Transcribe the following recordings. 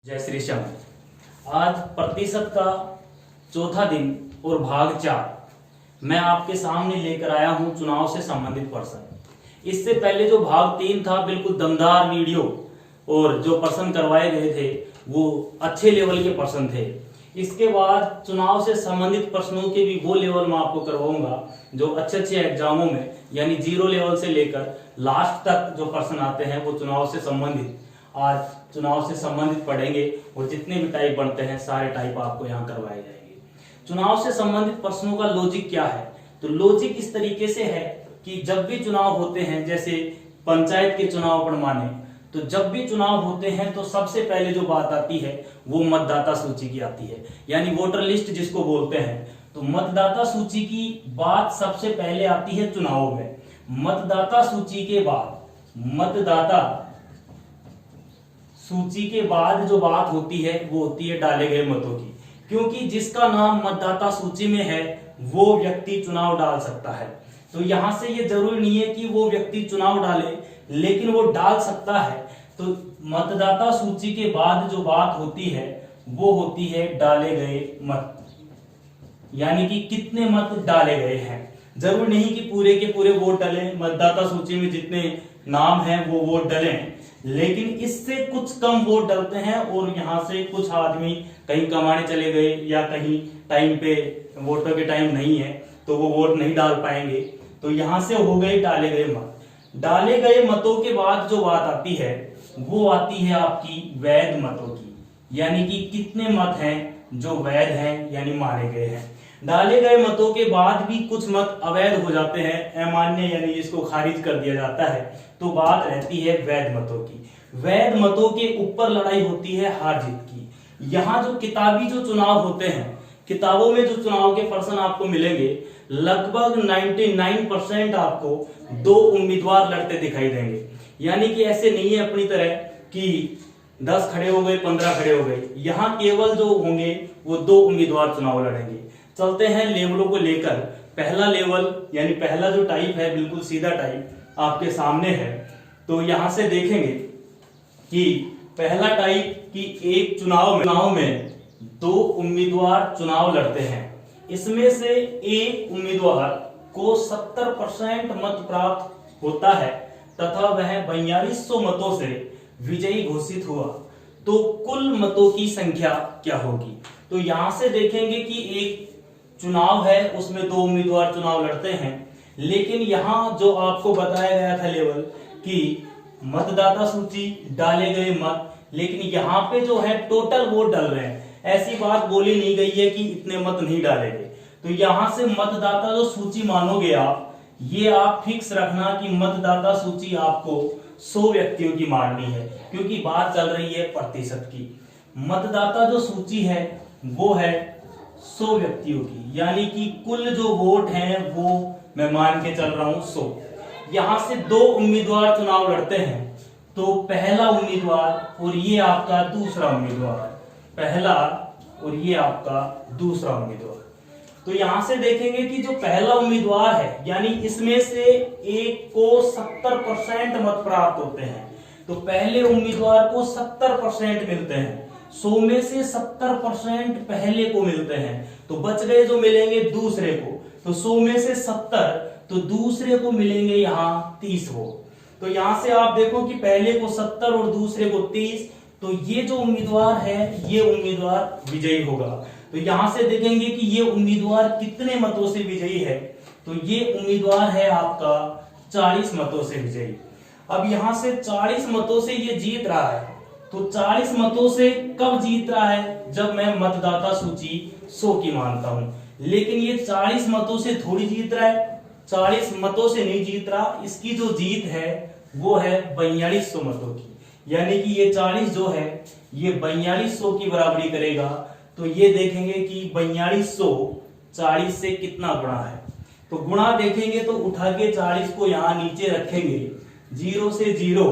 जय श्री श्याम। आज प्रतिशत का चौथा दिन और भाग 4 मैं आपके सामने लेकर आया हूं चुनाव से संबंधित प्रश्न। इससे पहले जो भाग 3 था बिल्कुल दमदार वीडियो और जो प्रश्न करवाए गए थे वो अच्छे लेवल के प्रश्न थे। इसके बाद चुनाव से संबंधित प्रश्नों के भी वो लेवल मैं आपको करवाऊंगा जो अच्छे एग्जामों में यानी 0 लेवल से लेकर लास्ट तक जो प्रश्न आते हैं वो चुनाव से संबंधित आज चुनाव से संबंधित पढ़ेंगे और जितने भी टाइप बनते हैं सारे टाइप आपको यहाँ करवाए जाएंगे। चुनाव से संबंधित प्रश्नों का लॉजिक क्या है? तो लॉजिक इस तरीके से है कि जब भी चुनाव होते हैं, जैसे पंचायत के चुनाव पर माने, तो जब भी चुनाव होते हैं तो सबसे पहले जो बात आती है वो मतदाता सूची की आती है, यानी वोटर लिस्ट जिसको बोलते हैं। तो मतदाता सूची की बात सबसे पहले आती है चुनाव में। मतदाता सूची के बाद मतदाता सूची के बाद जो बात होती है वो होती है डाले गए मतों की, क्योंकि जिसका नाम मतदाता सूची में है वो व्यक्ति चुनाव डाल सकता है। तो यहां से ये जरूरी नहीं है कि वो व्यक्ति चुनाव डाले, लेकिन वो डाल सकता है। तो मतदाता सूची के बाद जो बात होती है वो होती है डाले गए मत, यानी कि कितने मत डाले गए हैं। जरूर नहीं कि पूरे के पूरे वोट डालें, मतदाता सूची में जितने नाम हैं वो वोट डालें, लेकिन इससे कुछ कम वोट डलते हैं और यहाँ से कुछ आदमी कहीं कमाने चले गए या कहीं टाइम पे वोटों के टाइम नहीं है तो वो वोट नहीं डाल पाएंगे। तो यहाँ से हो गए डाले गए मत। डाले गए मतों के बाद जो बात आती है वो आती है आपकी वैध मतों की, यानी कि कितने मत हैं जो वैध हैं यानी माने गए हैं। डाले गए मतों के बाद भी कुछ मत अवैध हो जाते हैं, अमान्य यानी इसको खारिज कर दिया जाता है, तो बात रहती है वैध मतों की। वैध मतों के ऊपर लड़ाई होती है हार जीत की। यहाँ जो किताबी जो चुनाव होते हैं, किताबों में जो चुनाव के प्रश्न आपको मिलेंगे, लगभग 99% आपको 2 उम्मीदवार लड़ते दिखाई देंगे। यानी कि ऐसे नहीं है अपनी तरह कि 10 खड़े हो गए 15 खड़े हो गए। यहाँ केवल जो होंगे वो 2 उम्मीदवार चुनाव लड़ेंगे। चलते हैं लेवलों को लेकर। पहला लेवल यानी पहला जो टाइप है बिल्कुल सीधा टाइप आपके सामने है। तो यहां से देखेंगे कि पहला टाइप की एक चुनाव में 2 उम्मीदवार चुनाव लड़ते हैं। इसमें से एक उम्मीदवार को 70% मत प्राप्त होता है तथा वह 4200 मतों से विजयी घोषित हुआ। तो कुल मतों की संख्या क्या होगी? तो यहां से देखेंगे कि एक चुनाव है उसमें 2 उम्मीदवार चुनाव लड़ते हैं, लेकिन यहां जो आपको बताया गया था लेवल कि मतदाता सूची डाले गए मत, लेकिन यहाँ पे जो है टोटल वोट डाल रहे हैं। ऐसी बात बोली नहीं गई है कि इतने मत नहीं डालेंगे। तो यहां से मतदाता जो सूची मानोगे आप, ये आप फिक्स रखना कि मतदाता सूची आपको 100 व्यक्तियों की माननी है, क्योंकि बात चल रही है प्रतिशत की। मतदाता जो सूची है वो है 100 व्यक्तियों की, यानी कि कुल जो वोट हैं वो मैं मान के चल रहा हूं 100। यहां से 2 उम्मीदवार चुनाव लड़ते हैं, तो पहला उम्मीदवार और ये आपका दूसरा उम्मीदवार, पहला और ये आपका दूसरा उम्मीदवार। तो यहां से देखेंगे कि जो पहला उम्मीदवार है यानी इसमें से एक को 70% मत प्राप्त होते हैं। तो पहले उम्मीदवार को 70% मिलते हैं। 100 में से 70% पहले को मिलते हैं, तो बच गए जो मिलेंगे दूसरे को। तो 100 में से 70, तो दूसरे को मिलेंगे यहाँ 30 वोट। तो यहां से आप देखो कि पहले को 70 और दूसरे को 30, तो ये जो उम्मीदवार है ये उम्मीदवार विजयी होगा। तो यहां से देखेंगे कि ये उम्मीदवार कितने मतों से विजयी है, तो ये उम्मीदवार है आपका 40 मतों से विजयी। अब यहां से 40 मतों से ये जीत रहा है। तो 40 मतों से कब जीत रहा है? जब मैं मतदाता सूची 100 की मानता हूं। लेकिन ये 40 मतों से थोड़ी जीत रहा है, 40 मतों से नहीं जीत रहा। इसकी जो जीत है वो है 4200 मतों की, यानी कि ये 40 जो है ये 4200 की बराबरी करेगा। तो ये देखेंगे कि 4200 40 से कितना गुणा है। तो गुणा देखेंगे तो उठा के 40 को यहाँ नीचे रखेंगे, 0 से 0,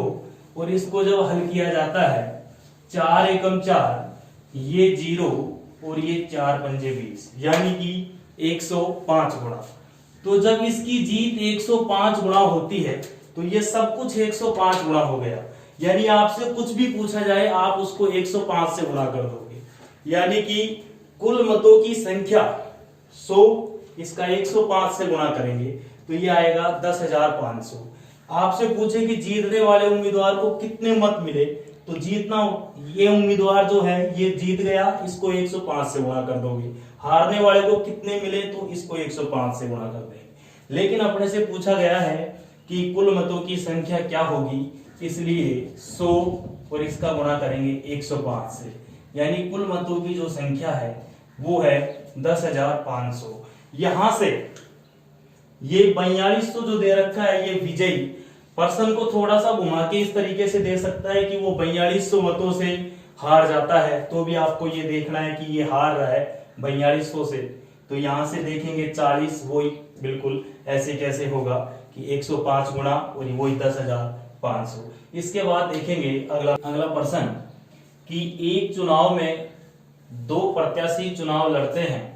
और इसको जब हल किया जाता है 4 एकम 4, ये 0 और ये 4 पंजे 20, यानी कि 105 गुणा। तो जब इसकी जीत 105 गुणा होती है तो ये सब कुछ 105 गुणा हो गया। यानी आपसे कुछ भी पूछा जाए आप उसको 105 से गुणा कर दोगे, यानी कि कुल मतों की संख्या 100, इसका 105 से गुणा करेंगे तो ये आएगा 10,500। आपसे पूछे कि जीतने वाले उम्मीदवार को कितने मत मिले, तो जीतना ये उम्मीदवार जो है ये जीत गया, इसको 105 से गुणा कर दोगे। हारने वाले को कितने मिले, तो इसको 105 से गुणा कर देंगे। लेकिन अपने से पूछा गया है कि कुल मतों की संख्या क्या होगी, इसलिए 100 और इसका गुणा करेंगे 105 से, यानी कुल मतों की जो संख्या है वो है 10,500। यहां से ये 4200 जो दे रखा है ये विजयी पर्सन को थोड़ा सा घुमा के इस तरीके से दे सकता है कि वो 4200 मतों से हार जाता है, तो भी आपको ये देखना है कि ये हार रहा है 4200 से। तो यहां से देखेंगे 40, वही बिल्कुल ऐसे कैसे होगा कि 105 गुणा और वही 10,500। इसके बाद देखेंगे अगला प्रश्न कि एक चुनाव में 2 प्रत्याशी चुनाव लड़ते हैं।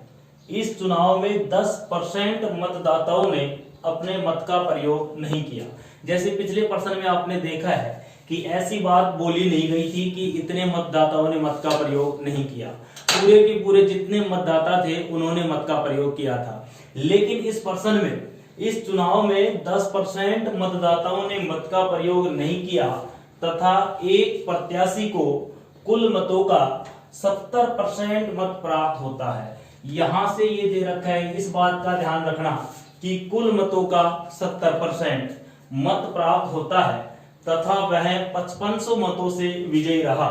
इस चुनाव में 10% मतदाताओं ने अपने मत का प्रयोग नहीं किया। जैसे पिछले प्रश्न में आपने देखा है कि ऐसी बात बोली नहीं गई थी कि इतने मतदाताओं ने मत का प्रयोग नहीं किया, पूरे के पूरे जितने मतदाता थे उन्होंने मत का प्रयोग किया था। लेकिन इस प्रश्न में इस चुनाव में 10% मतदाताओं ने मत का प्रयोग नहीं किया तथा एक प्रत्याशी को कुल मतों का 70% मत प्राप्त होता है। यहां से ये दे रखा है, इस बात का ध्यान रखना कि कुल मतों का 70% मत प्राप्त होता है तथा वह 5500 मतों से विजयी रहा,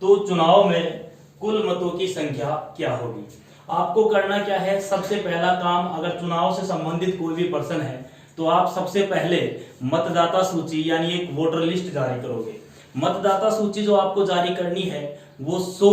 तो चुनाव में कुल मतों की संख्या क्या होगी। आपको करना क्या है, सबसे पहला काम, अगर चुनाव से संबंधित कोई भी प्रश्न है तो आप सबसे पहले मतदाता सूची यानी एक वोटर लिस्ट जारी करोगे। मतदाता सूची जो आपको जारी करनी है वो 100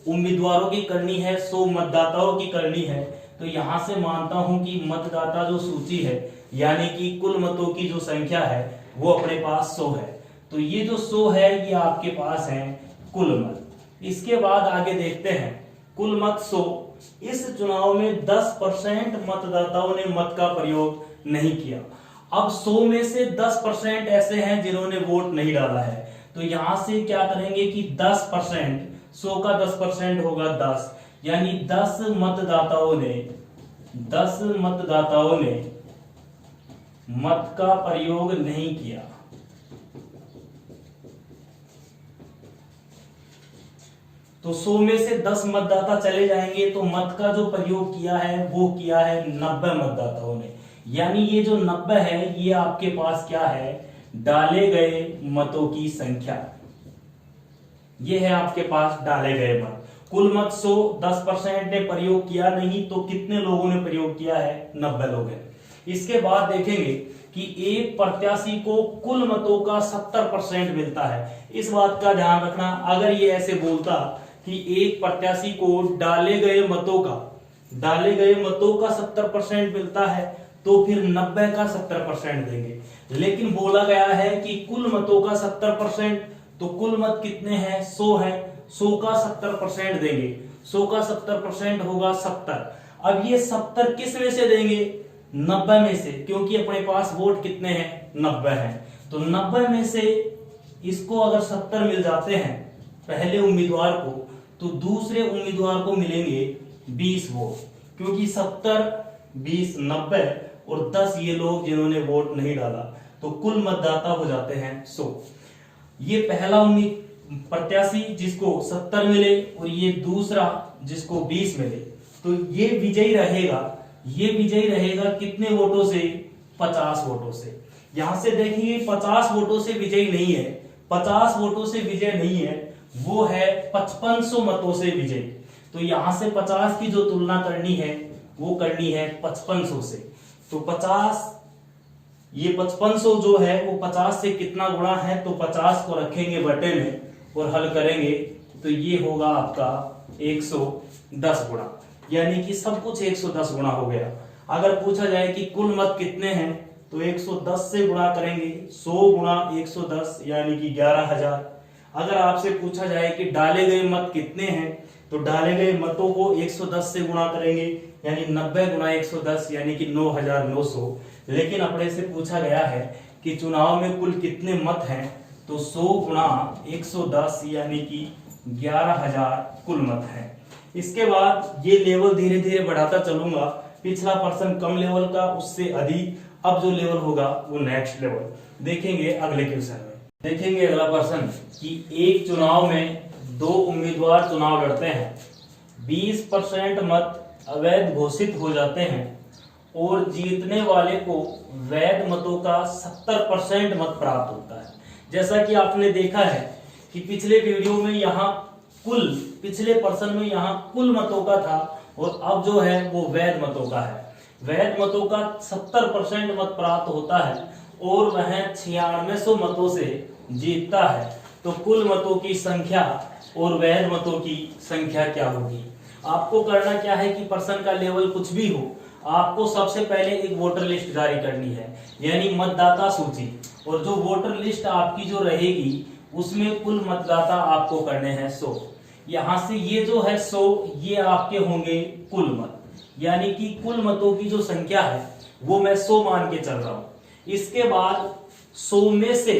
उम्मीदवारों की करनी है, 100 मतदाताओं की करनी है। तो यहां से मानता हूं कि मतदाता जो सूची है यानी कि कुल मतों की जो संख्या है वो अपने पास 100 है, तो ये जो 100 है ये आपके पास है कुल मत। इसके बाद आगे देखते हैं, कुल मत 100, इस चुनाव में 10% मतदाताओं ने मत का प्रयोग नहीं किया। अब 100 में से 10% ऐसे हैं जिन्होंने वोट नहीं डाला है, तो यहां से क्या करेंगे कि 10%, 100 का 10% होगा 10, यानी 10 मतदाताओं ने मत का प्रयोग नहीं किया। तो 100 में से 10 मतदाता चले जाएंगे, तो मत का जो प्रयोग किया है वो किया है 90 मतदाताओं ने, यानी ये जो 90 है ये आपके पास क्या है, डाले गए मतों की संख्या। ये है आपके पास डाले गए मत। कुल मत 100, 10% ने प्रयोग किया नहीं, तो कितने लोगों ने प्रयोग किया है, 90 लोग हैं। इसके बाद देखेंगे कि एक प्रत्याशी को कुल मतों का 70% मिलता है। इस बात का ध्यान रखना, अगर ये ऐसे बोलता कि एक प्रत्याशी को डाले गए मतों का 70% मिलता है, तो फिर 90 का 70% देंगे। लेकिन बोला गया है कि कुल मतों का 70%, तो कुल मत कितने हैं, 100 है, 100 का 70% देंगे, 100 का 70% होगा 70। अब ये 70 किस में से देंगे, 90 में से, क्योंकि अपने पास वोट कितने हैं, 90 हैं। तो 90 में से इसको अगर 70 मिल जाते हैं पहले उम्मीदवार को, तो दूसरे उम्मीदवार को मिलेंगे 20 वोट, क्योंकि 70, 20, 90 और 10 ये लोग जिन्होंने वोट नहीं डाला, तो कुल मतदाता हो जाते हैं 100। ये पहला प्रत्याशी जिसको 70 मिले और ये दूसरा जिसको 20 मिले, तो ये विजयी रहेगा कितने वोटों से, 50 वोटों से। यहां से देखिए 50 वोटों से विजयी नहीं है, 50 वोटों से विजय नहीं है, वो है 5500 मतों से विजयी। तो यहां से 50 की जो तुलना करनी है वो करनी है 5500 से। तो 50, ये 5500 जो है वो 50 से कितना गुणा है, तो 50 को रखेंगे बटे में और हल करेंगे, तो ये होगा आपका 110 गुणा, यानी कि सब कुछ 110 गुणा हो गया। अगर पूछा जाए कि कुल मत कितने हैं, तो 110 से गुणा करेंगे, 100 गुणा 110 यानी कि 11,000। अगर आपसे पूछा जाए कि डाले गए मत कितने हैं, तो डाले गए मतों को 110 से गुणा करेंगे, यानी 90 गुणा 110 यानी कि 9,900। लेकिन अपने से पूछा गया है कि चुनाव में कुल कितने मत हैं, तो 100 गुणा 110 यानी कि 11,000 कुल मत है। इसके बाद ये लेवल धीरे धीरे बढ़ाता चलूंगा, पिछला पर्सन कम लेवल का, उससे अधिक, अब जो लेवल होगा वो नेक्स्ट लेवल देखेंगे अगले क्वेश्चन में। देखेंगे अगला पर्सन कि एक चुनाव में 2 उम्मीदवार चुनाव लड़ते हैं, 20% मत अवैध घोषित हो जाते हैं और जीतने वाले को वैध मतों का 70% मत प्राप्त होता है। जैसा कि आपने देखा है कि पिछले वीडियो में यहाँ पिछले पर्सन में यहाँ कुल मतों का था और अब जो है वो वैध मतों का है। वैध मतों का 70% मत प्राप्त होता है और वह 9600 मतों से जीतता है। तो कुल मतों की संख्या और वैध मतों की संख्या क्या होगी? आपको करना क्या है कि पर्सन का लेवल कुछ भी हो, आपको सबसे पहले एक वोटर लिस्ट जारी करनी है, यानी मतदाता सूची। और जो वोटर लिस्ट आपकी जो रहेगी उसमें कुल मतदाता आपको करने हैं 100। यहाँ से ये जो है 100, ये आपके होंगे कुल मत, यानी कि कुल मतों की जो संख्या है वो मैं 100 मान के चल रहा हूं। इसके बाद 100 में से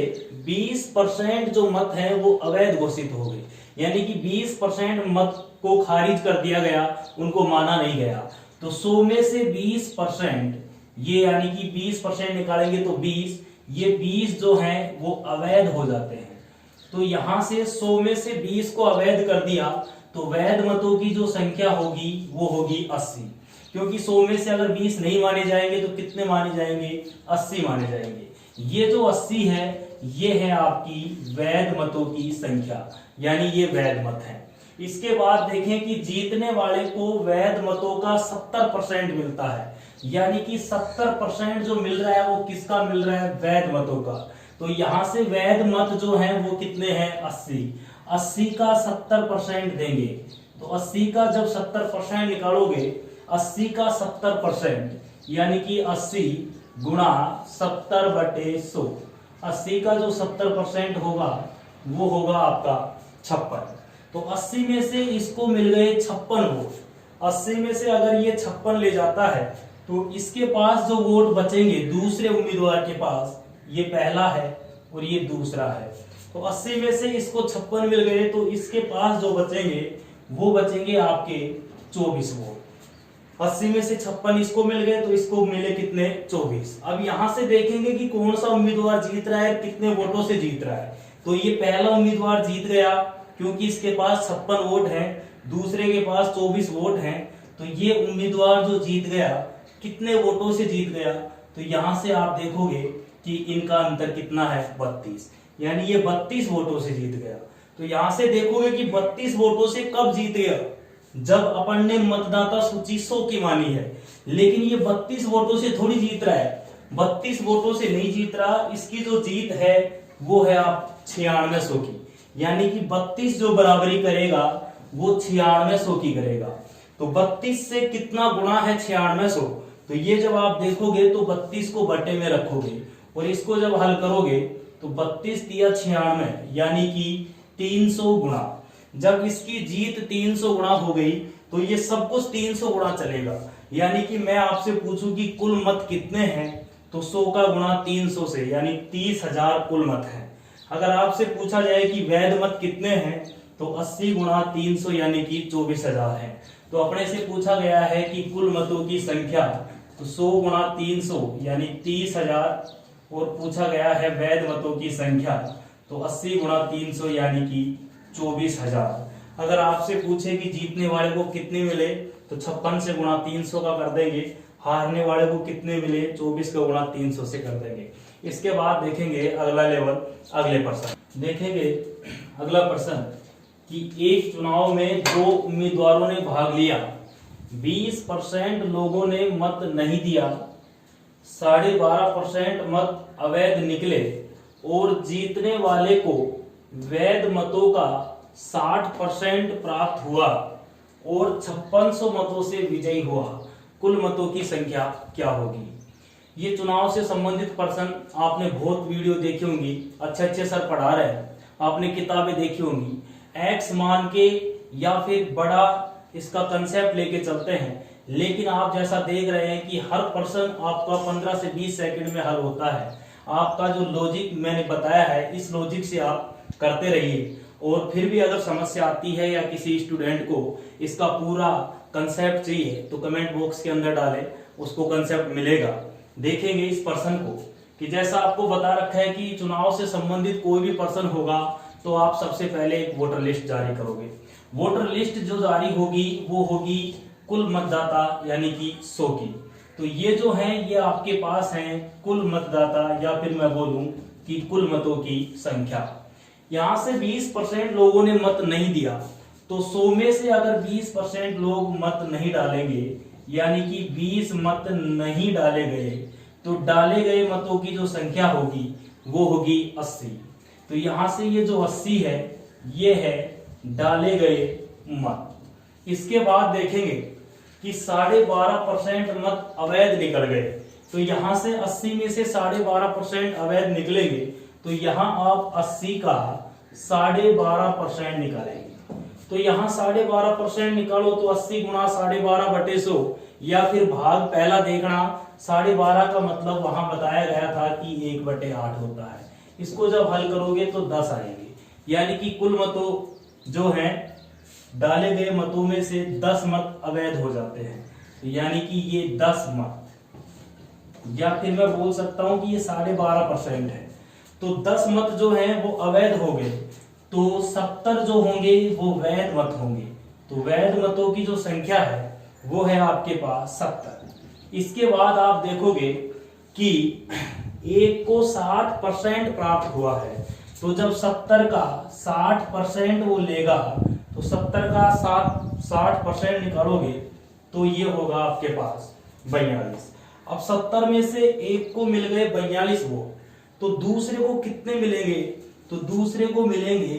20% जो मत हैं वो अवैध घोषित हो गए, यानी कि 20% मत को खारिज कर दिया गया, उनको माना नहीं गया। तो 100 में से 20%, ये यानी कि 20% निकालेंगे तो 20, ये 20 जो हैं वो अवैध हो जाते हैं। तो यहां से 100 में से 20 को अवैध कर दिया तो वैध मतों की जो संख्या होगी वो होगी 80, क्योंकि 100 में से अगर 20 नहीं माने जाएंगे तो कितने माने जाएंगे? 80 माने जाएंगे। ये जो 80 है ये है आपकी वैध मतों की संख्या, यानी ये वैध मत है। इसके बाद देखें कि जीतने वाले को वैध मतों का 70% मिलता है, यानी कि 70% जो मिल रहा है वो किसका मिल रहा है? वैध मतों का। तो यहां से वैध मत जो हैं वो कितने हैं? 80। 80 का 70% देंगे तो 80 का जब 70% निकालोगे, 80 का 70% यानी कि 80 गुणा 70/100, 80 का जो 70% होगा वो होगा आपका 56। तो 80 में से इसको मिल गए 56 वोट। 80 में से अगर ये 56 ले जाता है तो इसके पास जो वोट बचेंगे दूसरे उम्मीदवार के पास, ये पहला है और ये दूसरा है। तो 80 में से इसको 56 मिल गए तो इसके पास जो बचेंगे वो बचेंगे आपके 24 वोट। 80 में से 56 इसको मिल गए तो इसको मिले कितने? 24। अब यहां से देखेंगे कि कौन सा उम्मीदवार जीत रहा है, कितने वोटों से जीत रहा है। तो ये पहला उम्मीदवार जीत गया क्योंकि इसके पास 56 वोट हैं, दूसरे के पास 24 वोट हैं। तो ये उम्मीदवार जो जीत गया कितने वोटों से जीत गया? तो यहां से आप देखोगे कि इनका अंतर कितना है? 32, यानी ये 32 वोटों से जीत गया। तो यहां से देखोगे कि 32 वोटों से कब जीत गया? जब अपन ने मतदाता सूची 100 की मानी है। लेकिन ये 32 वोटों से थोड़ी जीत रहा है, 32 वोटों से नहीं जीत रहा। इसकी जो जीत है वो है आप 9600 की, यानी कि 32 जो बराबरी करेगा वो 9600 की करेगा। तो 32 से कितना गुणा है? 9600। तो ये जब आप देखोगे तो 32 को बटे में रखोगे और इसको जब हल करोगे तो 32 दिया 96, यानी कि 300 गुणा। जब इसकी जीत 300 गुणा हो गई तो ये सब कुछ 300 गुणा चलेगा। यानी कि मैं आपसे पूछूं कि कुल मत कितने हैं, तो 100 का गुणा 300 से, यानी 30,000 कुल मत हैं। अगर आपसे पूछा जाए कि वैध मत कितने हैं, तो 80 गुणा 300 यानी कि 24,000 है। तो अपने से पूछा गया है कि कुल मतों की संख्या, तो 100 गुणा 300 यानी 30,000, और पूछा गया है वैध मतों की संख्या, तो 80 गुणा 300 यानी कि 24,000। अगर आपसे पूछे कि जीतने वाले को कितने मिले, तो 56 से गुणा 300 का कर देंगे, हारने वाले को कितने मिले, 24 का गुणा 300 से कर देंगे। इसके बाद देखेंगे अगला लेवल, अगले प्रश्न देखेंगे। अगला प्रश्न कि एक चुनाव में 2 उम्मीदवारों ने भाग लिया, 20% लोगों ने मत नहीं दिया, 12.5% मत अवैध निकले और जीतने वाले को वैध मतों का 60% प्राप्त हुआ और 5600 मतों से विजयी हुआ। कुल मतों की संख्या क्या होगी? ये चुनाव से संबंधित प्रश्न आपने बहुत वीडियो देखी होंगी, अच्छे सर पढ़ा रहे हैं, आपने किताबें देखी होंगी। एक्स मान के या फिर बड़ा इसका कंसेप्ट लेके चलते हैं, लेकिन आप जैसा देख रहे हैं कि हर प्रश्न आपका 15 से 20 सेकंड में हल होता है। आपका जो लॉजिक मैंने बताया है इस लॉजिक से आप करते रहिए। और फिर भी अगर समस्या आती है या किसी स्टूडेंट को इसका पूरा कंसेप्ट चाहिए तो कमेंट बॉक्स के अंदर डालें, उसको कंसेप्ट मिलेगा। देखेंगे इस पर्सन को कि जैसा आपको बता रखा है कि चुनाव से संबंधित कोई भी पर्सन होगा तो आप सबसे पहले एक वोटर लिस्ट जारी करोगे। वोटर लिस्ट जो जारी होगी वो होगी कुल मतदाता यानी कि 100 की। तो ये जो है ये आपके पास है कुल मतदाता या फिर मैं बोलूं कि कुल मतों की संख्या। यहां से 20% लोगों ने मत नहीं दिया तो 100 में से अगर 20% लोग मत नहीं डालेंगे यानी कि 20 मत नहीं डाले गए तो डाले गए मतों की जो संख्या होगी वो होगी 80। तो यहां से ये जो 80 है ये है डाले गए मत। इसके बाद देखेंगे कि 12.5% मत अवैध निकल गए। तो यहां से 80 में से 12.5% अवैध निकलेंगे तो यहां आप 80 का 12.5% निकालेंगे। तो यहां 12.5% निकालो तो 80 गुणा 12.5/100 या फिर भाग पहला देखना 12.5 का मतलब वहां बताया गया था कि 1/8 होता है। इसको जब हल करोगे तो 10 आएंगे यानी कि कुल मतों जो हैं डाले गए मतों में से 10 मत अवैध हो जाते हैं। तो यानी कि ये 10 मत या फिर मैं बोल सकता हूं कि ये 12.5% है। तो 10 मत जो हैं वो अवैध हो गए तो 70 जो होंगे वो वैध मत होंगे। तो वैध मतों की जो संख्या है वो है आपके पास 70। इसके बाद आप देखोगे कि एक को 60% प्राप्त हुआ है तो जब 70 का 60% वो लेगा तो 70 का 60% निकालोगे तो ये होगा आपके पास 42। अब 70 में से एक को मिल गए 42 वोट तो दूसरे को कितने मिलेंगे? तो दूसरे को मिलेंगे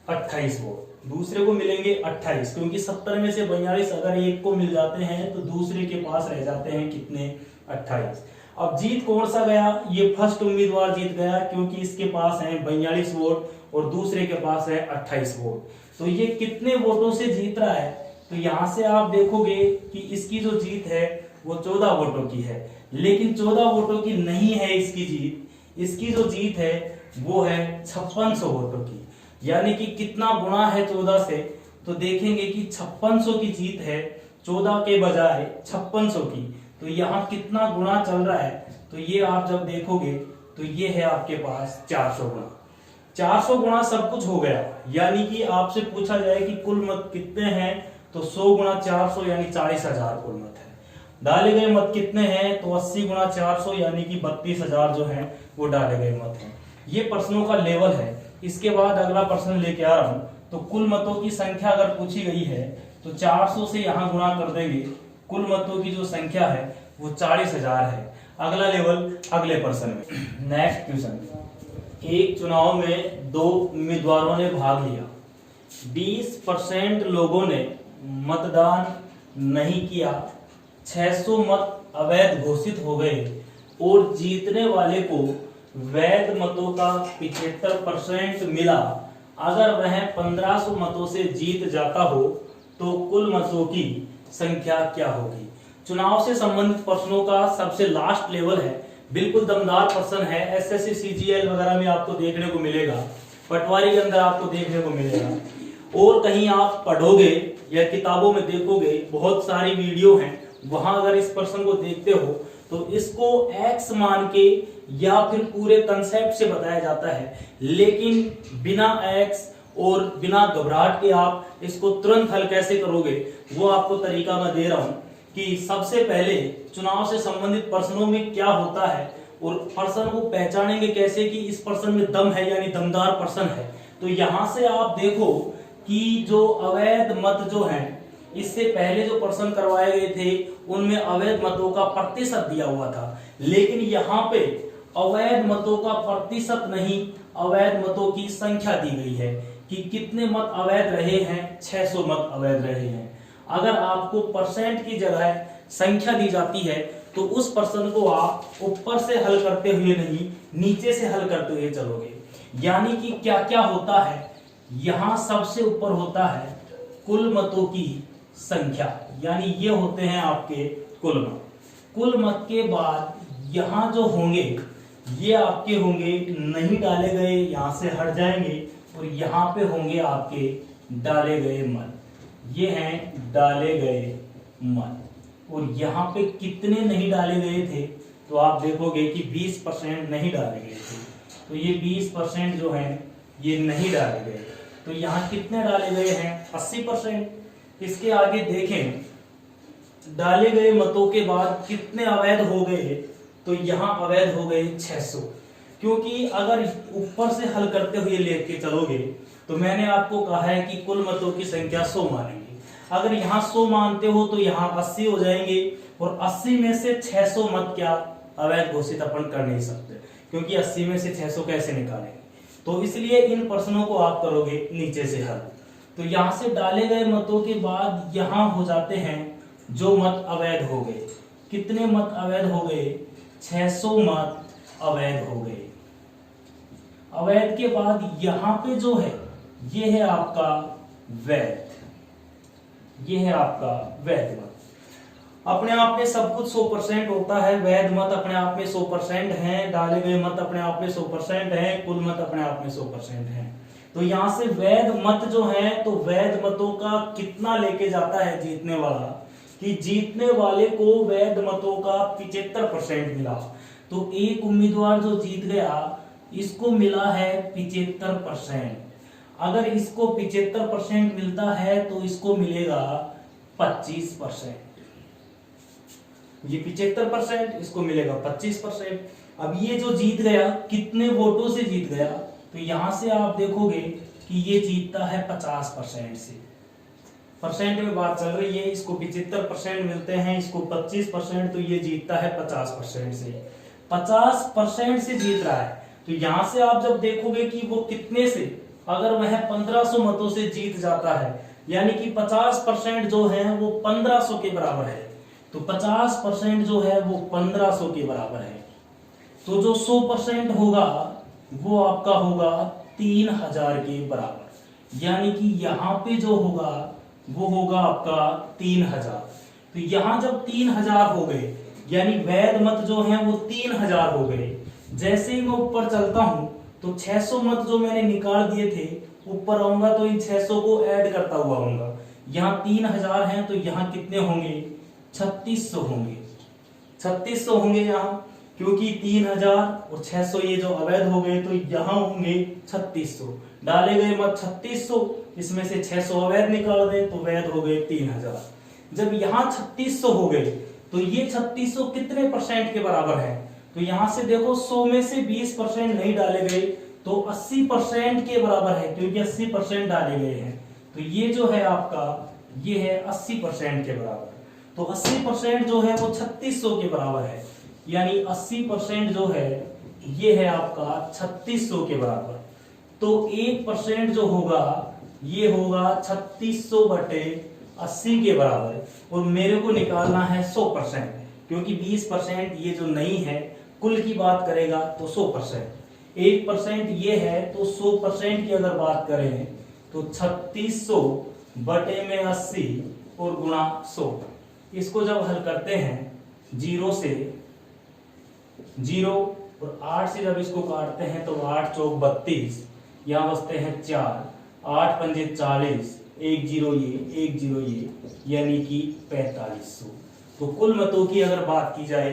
28 वोट। दूसरे को मिलेंगे 28 क्योंकि 70 में से 42 अगर एक को मिल जाते हैं तो दूसरे के पास रह जाते हैं कितने? 28। अब जीत कौन सा गया? ये फर्स्ट उम्मीदवार जीत गया क्योंकि इसके पास है 42 वोट और दूसरे के पास है 28 वोट। तो ये कितने वोटों से जीत रहा है? तो यहां से आप देखोगे कि इसकी जो जीत है वो 14 वोटों की है, लेकिन 14 वोटों की नहीं है इसकी जीत। इसकी जो जीत है वो है 5600 वोटों की। यानी कि कितना गुना है 14 से? तो देखेंगे कि 5600 की जीत है 14 के बजाय 5600 की। तो यहाँ कितना गुना चल रहा है? तो ये आप जब देखोगे तो ये है आपके पास 400 गुना। 400 गुना सब कुछ हो गया। यानी कि आपसे पूछा जाए कि कुल मत कितने हैं तो 100 गुना 400 यानी 40,000 कुल मत है। डाले गए मत कितने हैं? तो 80 गुना 400 यानी कि 32,000 जो है वो डाले गए मत हैं। ये प्रश्नों का लेवल है। इसके बाद अगला प्रश्न लेके आ रहा हूं। तो कुल मतों की संख्या अगर पूछी गई है तो 400 से यहां गुणा कर देंगे। कुल मतों की जो संख्या है वो 40,000 है। अगला लेवल अगले प्रश्न में। नेक्स्ट क्वेश्चन, एक चुनाव में 2 उम्मीदवारों ने भाग लिया। 20% लोगों ने मतदान नहीं किया, 600 मत अवैध घोषित हो गए और जीतने वाले को वैध मतों का 75% मिला। अगर वह 1500 मतों से जीत जाता हो तो कुल मतों की संख्या क्या होगी? चुनाव से संबंधित प्रश्नों का सबसे लास्ट लेवल है। बिल्कुल दमदार प्रश्न है। एसएससी सीजीएल वगैरह में आपको देखने को मिलेगा, पटवारी के अंदर आपको देखने को मिलेगा, और कहीं आप पढ़ोगे या किताबों में देखोगे बहुत सारी वीडियो हैं, वहां अगर इस प्रश्न को देखते हो तो इसको एक्स मान के या फिर पूरे कंसेप्ट से बताया जाता है, लेकिन बिना एक्स और बिना घबराहट के आप इसको तुरंत हल कैसे करोगे वो आपको तरीका मैं दे रहा हूं कि सबसे पहले चुनाव से संबंधित प्रश्नों में क्या होता है और प्रश्न को पहचानेंगे कैसे कि इस प्रश्न में दम है यानी दमदार प्रश्न है। तो यहां से आप देखो कि जो अवैध मत जो हैं, इससे पहले जो प्रश्न करवाए गए थे उनमें अवैध मतों का प्रतिशत दिया हुआ था, लेकिन यहाँ पे अवैध मतों का प्रतिशत नहीं, अवैध मतों की संख्या दी गई है कि कितने मत अवैध रहे हैं। 600 मत अवैध रहे हैं। अगर आपको परसेंट की जगह संख्या दी जाती है तो उस प्रश्न को आप ऊपर से हल करते हुए नहीं, नीचे से हल करते हुए चलोगे। यानी कि क्या क्या होता है, यहां सबसे ऊपर होता है कुल मतों की संख्या, यानी ये होते हैं आपके कुल मत। कुल मत के बाद यहाँ जो होंगे ये आपके होंगे नहीं डाले गए, यहां से हट जाएंगे, और यहाँ पे होंगे आपके डाले गए मत। ये हैं डाले गए मत। और यहाँ पे कितने नहीं डाले गए थे, तो आप देखोगे कि 20% नहीं डाले गए थे। तो ये 20% जो है ये नहीं डाले गए। तो यहाँ कितने डाले गए हैं? 80%। इसके आगे देखें, डाले गए मतों के बाद कितने अवैध हो गए, तो यहाँ अवैध हो गए 600। क्योंकि अगर ऊपर से हल करते हुए लेके चलोगे तो मैंने आपको कहा है कि कुल मतों की संख्या 100 मानेंगे। अगर यहाँ 100 मानते हो तो यहाँ 80 हो जाएंगे, और 80 में से 600 मत क्या अवैध घोषित अपन कर नहीं सकते, क्योंकि 80 में से 600 कैसे निकालेंगे। तो इसलिए इन प्रश्नों को आप करोगे नीचे से हल। तो यहाँ से डाले गए मतों के बाद यहाँ हो जाते हैं जो मत अवैध हो गए। कितने मत अवैध हो गए? 600 मत अवैध हो गए। अवैध के बाद यहाँ पे जो है ये है आपका वैध, ये है आपका वैध मत। अपने आप में सब कुछ 100% होता है। वैध मत अपने आप में 100% है, डाले गए मत अपने आप में 100% है, कुल मत अपने आप में 100% है। तो यहां से वैध मत जो है, तो वैध मतों का कितना लेके जाता है जीतने वाला, कि जीतने वाले को वैध मतों का 75% मिला। तो एक उम्मीदवार जो जीत गया इसको मिला है 75%। अगर इसको 75% मिलता है तो इसको मिलेगा 25%। ये 75%, इसको मिलेगा 25%। अब ये जो जीत गया कितने वोटों से जीत गया, तो यहां से आप देखोगे कि ये जीतता है 50% से। परसेंट में बात चल रही है, इसको 75% मिलते हैं, इसको 25%, तो ये जीतता है 50% से। 50% से जीत रहा है। तो यहां से आप जब देखोगे कि वो कितने से, अगर वह 1500 मतों से जीत जाता है, यानी कि 50% जो है वो 1500 के बराबर है। तो 50% जो है वो 1500 के बराबर है। तो जो 100% होगा वो आपका होगा 3000 के बराबर, यानी कि यहाँ पे जो होगा वो होगा आपका 3000। तो यहां जब 3000 हो गए, यानी वैध मत जो है वो 3000 हो गए। जैसे ही मैं ऊपर चलता हूं तो 600 मत जो मैंने निकाल दिए थे, ऊपर आऊंगा तो इन 600 को ऐड करता हुआ आऊंगा। यहाँ 3000 हैं तो यहाँ कितने होंगे? 3600 होंगे। 3600 होंगे यहाँ, क्योंकि 3000 और 600 ये जो अवैध हो गए, तो यहाँ होंगे 3600। डाले गए मत 3600, इसमें से 600 अवैध निकाल दें तो वैध हो गए 3000। जब यहाँ 3600 हो गए तो ये 3600 कितने परसेंट के बराबर है? तो यहां से देखो 100 में से 20% नहीं डाले गए तो 80% के बराबर है, क्योंकि 80% डाले गए हैं। तो ये जो है आपका, ये है 80% के बराबर। तो 80% जो है वो 3600 के बराबर है, यानी 80% जो है ये है आपका 3600 के बराबर। तो 1% जो होगा ये होगा 3600 बटे 80 के बराबर, और मेरे को निकालना है 100%, क्योंकि 20% ये जो नहीं है, कुल की बात करेगा तो 100%। 1% ये है, तो 100% की अगर बात करें तो 3600 बटे में 80 और गुणा 100। इसको जब हल करते हैं 0 से 0 और 8 से जब इसको काटते हैं तो 8 चौक 32, यहाँ बचते हैं 4, 8 पंजे 40, 1 0 ये 1 0 ये, यानी कि 4500। तो कुल मतों की अगर बात की जाए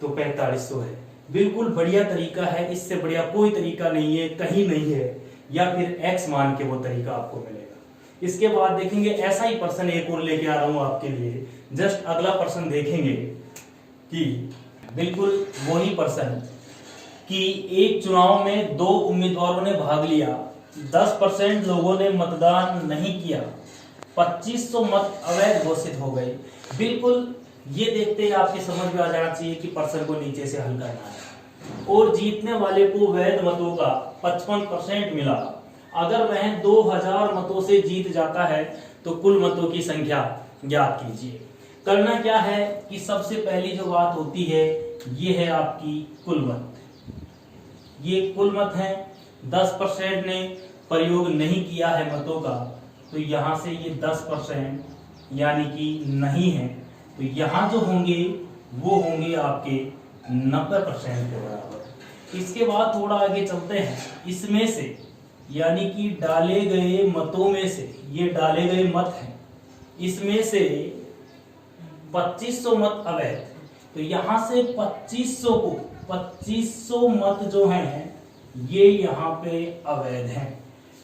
तो 4500 है। बिल्कुल बढ़िया तरीका है, इससे बढ़िया कोई तरीका नहीं है, कहीं नहीं है, या फिर x मान के वो तरीका आपको मिलेगा। इसके बाद देखेंगे ऐसा ही प्रश्न एक और लेके आ रहा हूं आपके लिए। जस्ट अगला प्रश्न देखेंगे कि बिल्कुल वही प्रश्न कि एक चुनाव में 2 उम्मीदवारों ने भाग लिया, 10% लोगों ने मतदान नहीं किया, 2500 मत अवैध घोषित हो गए। बिल्कुल ये देखते ही आपकी समझ में आ जाना चाहिए कि प्रश्न को नीचे से हल करना है। और जीतने वाले को वैध मतों का 55% मिला। अगर वह 2000 मतों से जीत जाता है तो कुल मतों की संख्या ज्ञात कीजिए। करना क्या है कि सबसे पहली जो बात होती है ये है आपकी कुल मत। ये कुल मत है, 10% ने प्रयोग नहीं किया है मतों का, तो यहां से ये 10% यानी कि नहीं है। तो यहां जो होंगे वो होंगे आपके 90% के बराबर। इसके बाद थोड़ा आगे चलते हैं, इसमें से यानी कि डाले गए मतों में से, ये डाले गए मत हैं, इसमें से 2500 मत अवैध। तो यहां से 2500 मत जो हैं ये यहाँ पे अवैध हैं।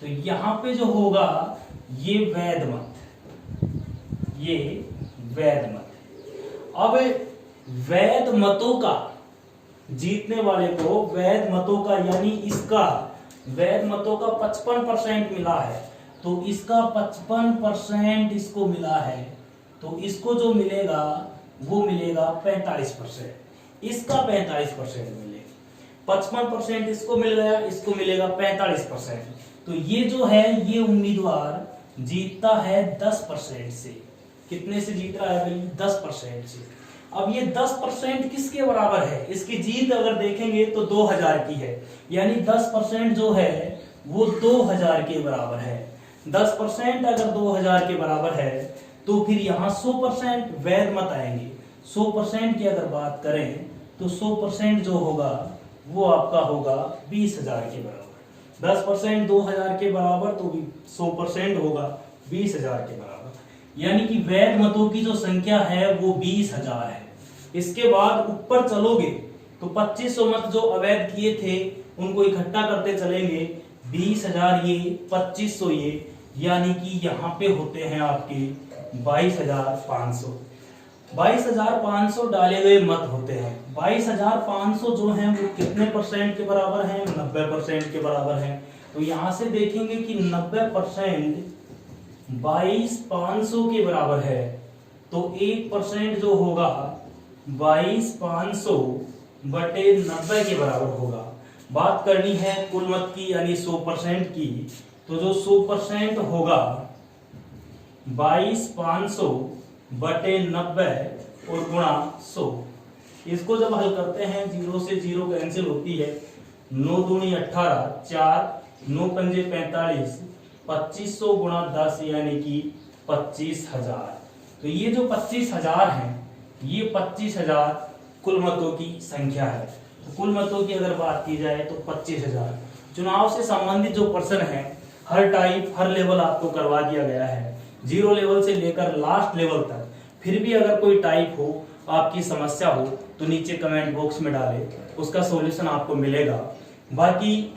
तो यहाँ पे जो होगा ये वैध मत, ये वैध मत। अब वैध मतों का जीतने वाले को वैध मतों का यानी इसका वैध मतों का 55% मिला है, तो इसका 55% इसको मिला है, तो इसको जो मिलेगा वो मिलेगा 45%, इसका 45% मिलेगा। 55% इसको मिल गया, इसको मिलेगा 45%। तो ये जो है ये उम्मीदवार जीतता है 10% से। कितने से जीत रहा है भाई? 10% से। अब ये 10% किसके बराबर है? इसकी जीत अगर देखेंगे तो 2000 की है, यानी 10% जो है वो 2000 के बराबर है। 10% अगर 2000 के बराबर है तो फिर यहाँ 100% वैध मत आएंगे। 100% की अगर बात करें तो 100% जो होगा वो आपका होगा 20,000 के बराबर। 10% 2000 के बराबर तो 100% होगा 20,000 के बराबर, यानी कि वैध मतों की जो संख्या है वो 20,000 है। इसके बाद ऊपर चलोगे तो 2500 मत जो अवैध किए थे उनको इकट्ठा करते चलेंगे, 20,000 ये 2500 ये, यानी कि यहाँ पे होते हैं आपके 22,500। 22,500 डाले गए मत होते हैं। 22,500 जो हैं वो कितने परसेंट के बराबर हैं? 90% के बराबर हैं। तो यहां से देखेंगे कि 90% 22,500 के बराबर है, तो 1% जो होगा 22,500 बटे 90 के बराबर होगा। बात करनी है कुल मत की यानी 100% की, तो जो 100% होगा 22,500 बटे 90 और गुणा 100। इसको जब हल करते हैं 0 से 0 कैंसिल होती है, 9 दूनी 18, 4 9 पंजे 45, 2500 गुणा 10 यानी कि 25,000। तो ये जो 25,000 है ये 25,000 कुल मतों की संख्या है। तो कुल मतों की अगर बात की जाए तो 25,000। चुनाव से संबंधित जो प्रश्न है हर टाइप हर लेवल आपको करवा दिया गया है, 0 लेवल से लेकर लास्ट लेवल तक। फिर भी अगर कोई टाइप हो, आपकी समस्या हो तो नीचे कमेंट बॉक्स में डालें, उसका सॉल्यूशन आपको मिलेगा। बाकी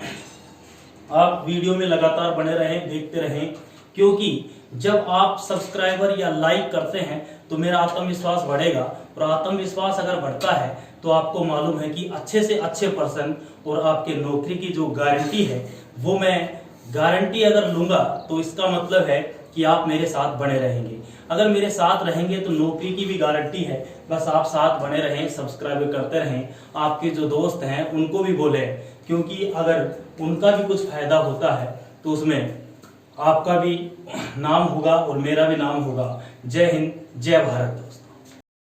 आप वीडियो में लगातार बने रहें, देखते रहें, क्योंकि जब आप सब्सक्राइबर या लाइक करते हैं तो मेरा आत्मविश्वास बढ़ेगा, और आत्मविश्वास अगर बढ़ता है तो आपको मालूम है कि अच्छे से अच्छे पर्सन और आपके नौकरी की जो गारंटी है वो मैं गारंटी अगर लूंगा तो इसका मतलब है कि आप मेरे साथ बने रहेंगे। अगर मेरे साथ रहेंगे तो नौकरी की भी गारंटी है। बस आप साथ बने रहें, सब्सक्राइब करते रहें, आपके जो दोस्त हैं उनको भी बोलें, क्योंकि अगर उनका भी कुछ फायदा होता है तो उसमें आपका भी नाम होगा और मेरा भी नाम होगा। जय हिंद, जय भारत।